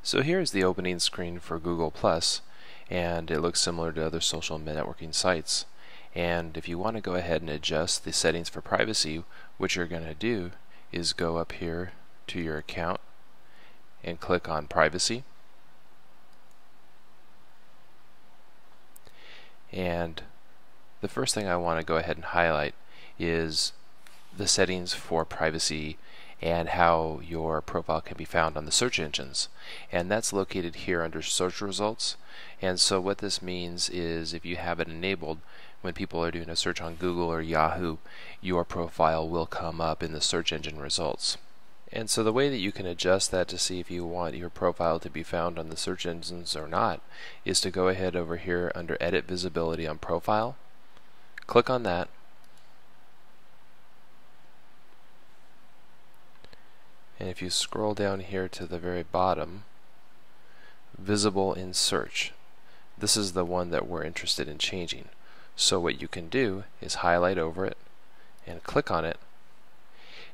So here's the opening screen for Google Plus, and it looks similar to other social networking sites. And if you want to go ahead and adjust the settings for privacy, what you're going to do is go up here to your account and click on Privacy. And the first thing I want to go ahead and highlight is the settings for privacy and how your profile can be found on the search engines, and that's located here under search results. And so what this means is if you have it enabled, when people are doing a search on Google or Yahoo, your profile will come up in the search engine results. And so the way that you can adjust that to see if you want your profile to be found on the search engines or not is to go ahead over here under Edit Visibility on Profile, click on that, and if you scroll down here to the very bottom, Visible in Search, this is the one that we're interested in changing. So what you can do is highlight over it and click on it,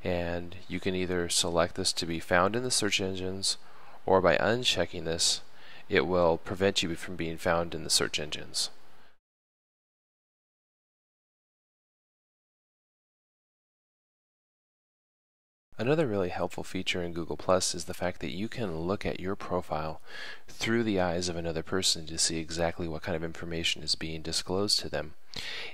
and you can either select this to be found in the search engines, or by unchecking this it will prevent you from being found in the search engines. Another really helpful feature in Google Plus is the fact that you can look at your profile through the eyes of another person to see exactly what kind of information is being disclosed to them.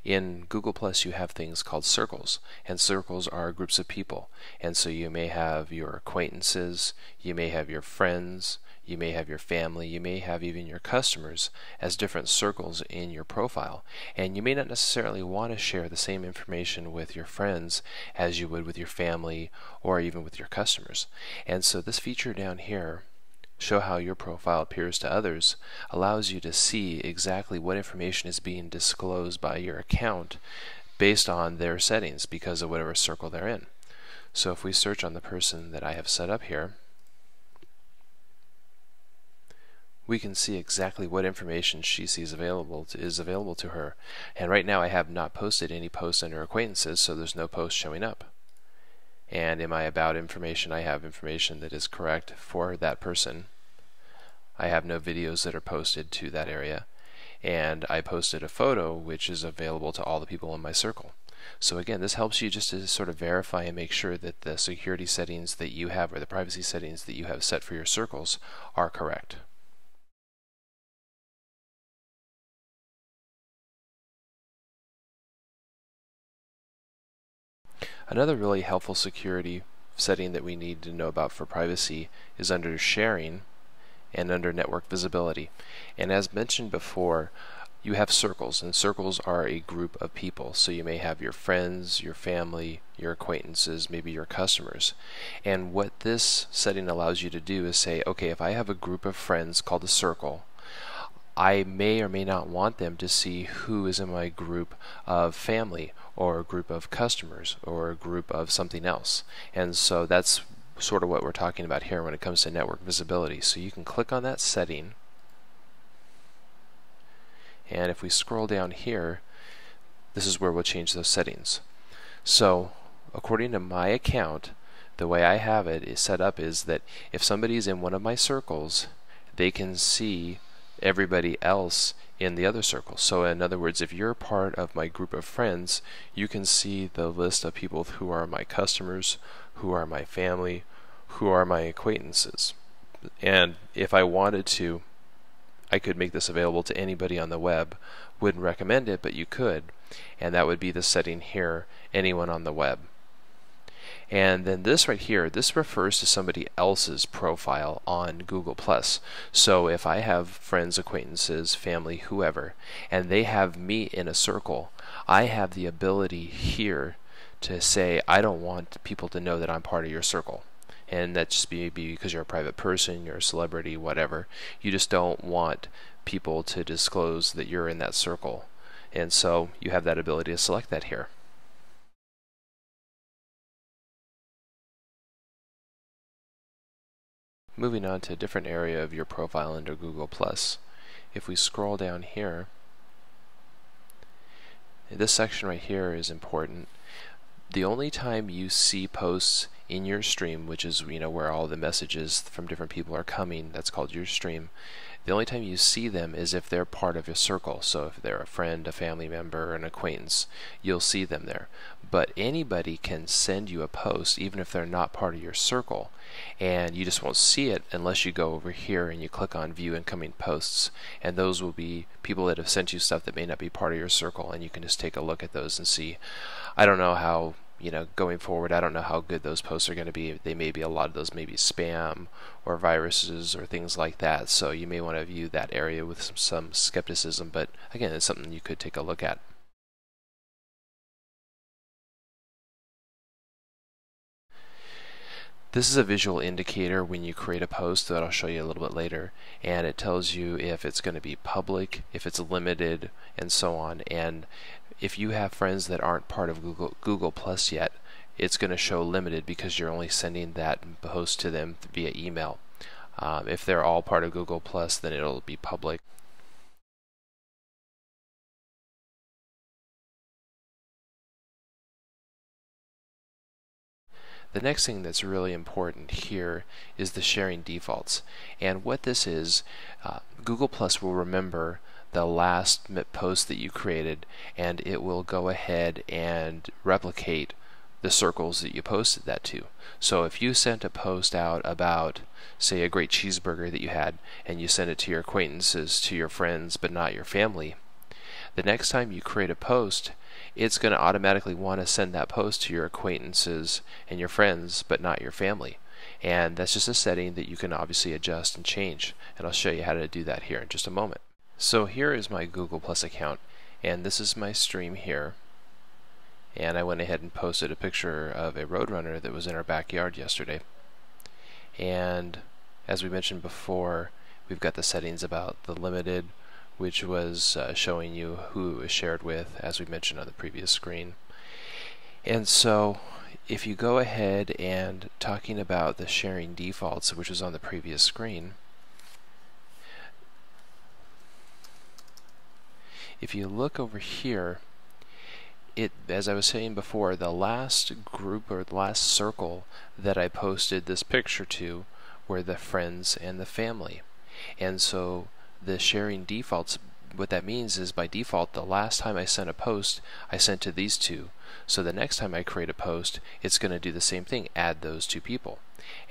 In Google Plus you have things called circles, and circles are groups of people, and so you may have your acquaintances, you may have your friends, you may have your family, you may have even your customers as different circles in your profile, and you may not necessarily want to share the same information with your friends as you would with your family or even with your customers. And so this feature down here, Show How Your Profile Appears to Others, allows you to see exactly what information is being disclosed by your account based on their settings because of whatever circle they're in. So if we search on the person that I have set up here, we can see exactly what information she sees is available to her. And right now I have not posted any posts under acquaintances, so there's no post showing up. And in my about information, I have information that is correct for that person. I have no videos that are posted to that area, and I posted a photo which is available to all the people in my circle. So again, this helps you just to sort of verify and make sure that the security settings that you have, or the privacy settings that you have set for your circles, are correct. Another really helpful security setting that we need to know about for privacy is under Sharing and under Network Visibility. And as mentioned before, you have circles, and circles are a group of people. So you may have your friends, your family, your acquaintances, maybe your customers. And what this setting allows you to do is say, okay, if I have a group of friends called a circle, I may or may not want them to see who is in my group of family, or a group of customers, or a group of something else. And so that's sort of what we're talking about here when it comes to network visibility. So you can click on that setting, and if we scroll down here, this is where we'll change those settings. So according to my account, the way I have it is set up is that if somebody's in one of my circles, they can see everybody else in the other circle. So in other words, if you're part of my group of friends, you can see the list of people who are my customers, who are my family, who are my acquaintances. And if I wanted to, I could make this available to anybody on the web. Wouldn't recommend it, but you could. And that would be the setting here, anyone on the web. And then this right here, this refers to somebody else's profile on Google+. So if I have friends, acquaintances, family, whoever, and they have me in a circle, I have the ability here to say, I don't want people to know that I'm part of your circle. And that's just maybe because you're a private person, you're a celebrity, whatever. You just don't want people to disclose that you're in that circle. And so you have that ability to select that here. Moving on to a different area of your profile under Google+. If we scroll down here, this section right here is important. The only time you see posts in your stream, which is where all the messages from different people are coming. That's called your stream. The only time you see them is if they're part of your circle. So if they're a friend, a family member, an acquaintance, you'll see them there. But anybody can send you a post even if they're not part of your circle, and you just won't see it unless you go over here and you click on view incoming posts, and those will be people that have sent you stuff that may not be part of your circle, and you can just take a look at those and see. I don't know how, going forward, I don't know how good those posts are going to be. They may be, a lot of those may be spam or viruses or things like that, so you may want to view that area with some skepticism, but again, it's something you could take a look at. This is a visual indicator when you create a post that I'll show you a little bit later, and it tells you if it's going to be public, if it's limited, and so on. And if you have friends that aren't part of Google Plus yet, it's going to show limited because you're only sending that post to them via email. If they're all part of Google Plus, then it'll be public. The next thing that's really important here is the sharing defaults. And what this is, Google Plus will remember the last post that you created, and it will go ahead and replicate the circles that you posted that to. So if you sent a post out about, say, a great cheeseburger that you had, and you sent it to your acquaintances, to your friends, but not your family, the next time you create a post, it's going to automatically want to send that post to your acquaintances and your friends, but not your family. And that's just a setting that you can obviously adjust and change. And I'll show you how to do that here in just a moment. So here is my Google Plus account, and this is my stream here. And I went ahead and posted a picture of a Roadrunner that was in our backyard yesterday. And as we mentioned before, we've got the settings about the limited, which was showing you who it was shared with, as we mentioned on the previous screen. And so if you go ahead and talking about the sharing defaults, which was on the previous screen, if you look over here, as I was saying before, the last group or the last circle that I posted this picture to were the friends and the family. And so the sharing defaults, what that means is by default, the last time I sent a post, I sent to these two. So the next time I create a post, it's going to do the same thing, add those two people.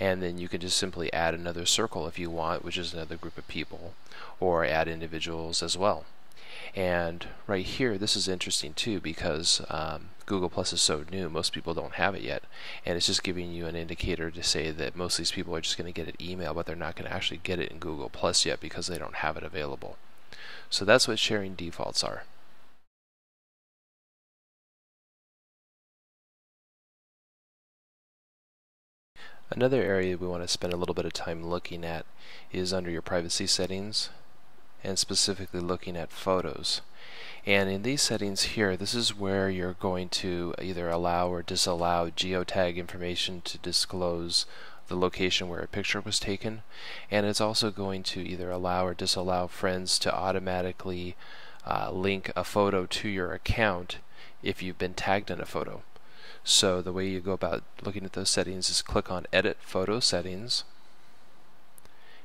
And then you can just simply add another circle if you want, which is another group of people, or add individuals as well. And right here, this is interesting too, because Google Plus is so new, most people don't have it yet, and it's just giving you an indicator to say that most of these people are just going to get an email, but they're not going to actually get it in Google Plus yet because they don't have it available. So that's what sharing defaults are. Another area we want to spend a little bit of time looking at is under your privacy settings, and specifically looking at photos. And in these settings here, this is where you're going to either allow or disallow geotag information to disclose the location where a picture was taken, and it's also going to either allow or disallow friends to automatically link a photo to your account if you've been tagged in a photo. So the way you go about looking at those settings is click on Edit Photo Settings,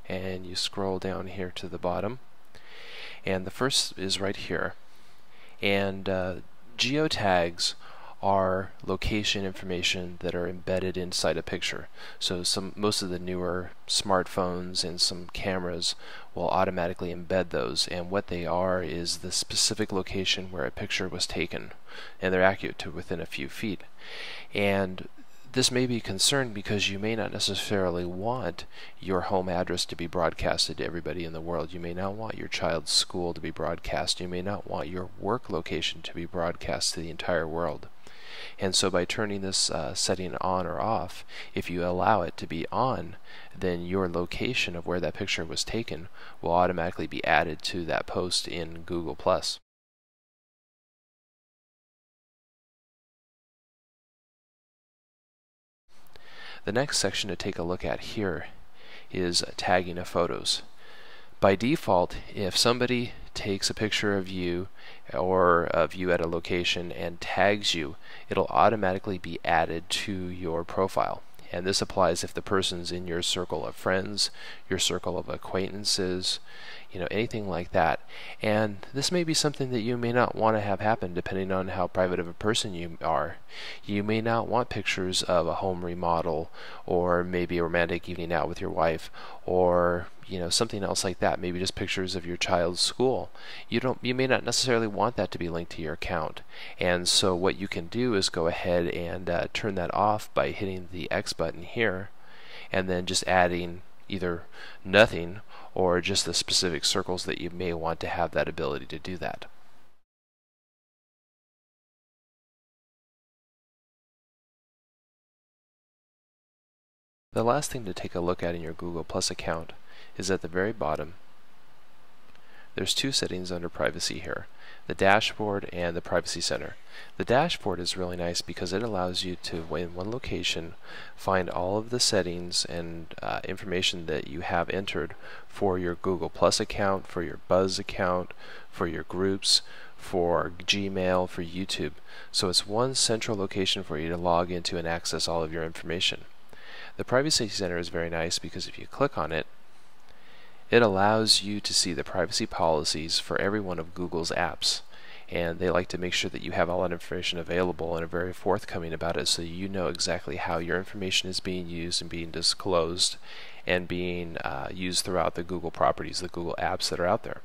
and you scroll down here to the bottom, and the first is right here. And geotags are location information that are embedded inside a picture. So most of the newer smartphones and some cameras will automatically embed those, and what they are is the specific location where a picture was taken, and they're accurate to within a few feet. And this may be a concern because you may not necessarily want your home address to be broadcasted to everybody in the world. You may not want your child's school to be broadcast. You may not want your work location to be broadcast to the entire world. And so by turning this setting on or off, if you allow it to be on, then your location of where that picture was taken will automatically be added to that post in Google+. The next section to take a look at here is tagging of photos. By default, if somebody takes a picture of you or of you at a location and tags you, it'll automatically be added to your profile. and this applies if the person's in your circle of friends, your circle of acquaintances, anything like that. And this may be something that you may not want to have happen depending on how private of a person you are. You may not want pictures of a home remodel, or maybe a romantic evening out with your wife, or something else like that, maybe just pictures of your child's school. You may not necessarily want that to be linked to your account. And so what you can do is go ahead and turn that off by hitting the X button here, and then just adding either nothing or just the specific circles that you may want to have that ability to do that. The last thing to take a look at in your Google Plus account is at the very bottom. There's two settings under privacy here, the dashboard and the privacy center. The dashboard is really nice because it allows you to, in one location, find all of the settings and information that you have entered for your Google Plus account, for your Buzz account, for your groups, for Gmail, for YouTube. So it's one central location for you to log into and access all of your information. The privacy center is very nice because if you click on it, it allows you to see the privacy policies for every one of Google's apps, and they like to make sure that you have all that information available and are very forthcoming about it, so you know exactly how your information is being used and being disclosed and being used throughout the Google properties, the Google apps that are out there.